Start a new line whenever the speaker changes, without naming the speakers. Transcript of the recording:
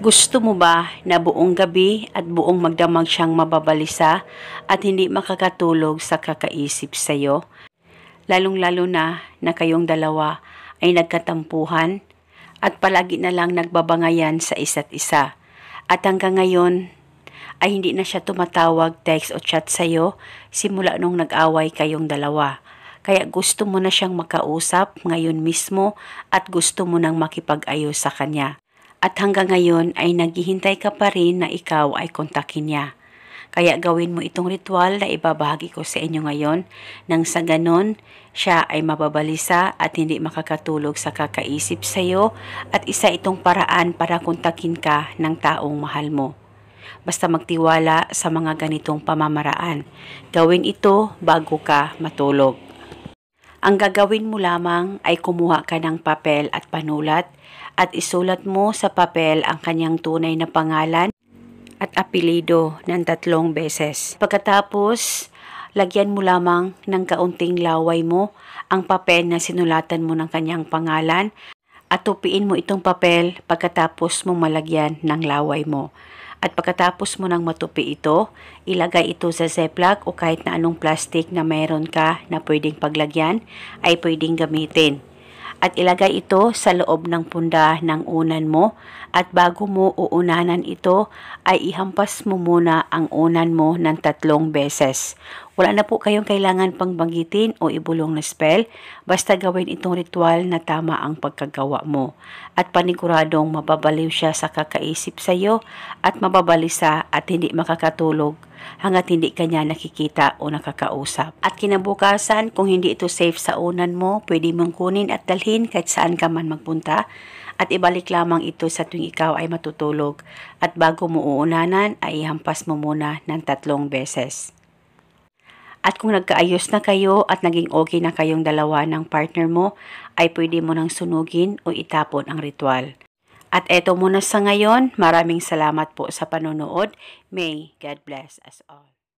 Gusto mo ba na buong gabi at buong magdamag siyang mababalisa at hindi makakatulog sa kakaisip sa'yo? Lalong-lalo na kayong dalawa ay nagkatampuhan at palagi na lang nagbabangayan sa isa't isa. At hanggang ngayon ay hindi na siya tumatawag, text o chat sa'yo simula nung nag-away kayong dalawa. Kaya gusto mo na siyang makausap ngayon mismo at gusto mo nang makipag-ayos sa kanya. At hanggang ngayon ay naghihintay ka pa rin na ikaw ay kontakin niya. Kaya gawin mo itong ritual na ibabahagi ko sa inyo ngayon nang sa ganon siya ay mababalisa at hindi makakatulog sa kakaisip sa iyo at isa itong paraan para kontakin ka ng taong mahal mo. Basta magtiwala sa mga ganitong pamamaraan. Gawin ito bago ka matulog. Ang gagawin mo lamang ay kumuha ka ng papel at panulat at isulat mo sa papel ang kanyang tunay na pangalan at apelido ng 3 beses. Pagkatapos, lagyan mo lamang ng kaunting laway mo ang papel na sinulatan mo ng kanyang pangalan at tupiin mo itong papel pagkatapos mong malagyan ng laway mo. At pagkatapos mo nang matupi ito, ilagay ito sa Ziploc o kahit na anong plastic na mayroon ka na pwedeng paglagyan ay pwedeng gamitin. At ilagay ito sa loob ng punda ng unan mo at bago mo uunanan ito ay ihampas mo muna ang unan mo ng 3 beses. Wala na po kayong kailangan pang banggitin o ibulong na spell, basta gawin itong ritual na tama ang pagkagawa mo. At paniguradong mababaliw siya sa kakaisip sa iyo at mababalisa at hindi makakatulog hanggat hindi kanya nakikita o nakakausap. At kinabukasan, kung hindi ito safe sa unan mo, pwede mong kunin at dalhin kahit saan ka man magpunta at ibalik lamang ito sa tuwing ikaw ay matutulog at bago mo uunanan ay ihampas mo muna ng 3 beses. At kung nagkaayos na kayo at naging okay na kayong dalawa ng partner mo, ay pwede mo nang sunugin o itapon ang ritual. At eto muna sa ngayon, maraming salamat po sa panonood. May God bless us all.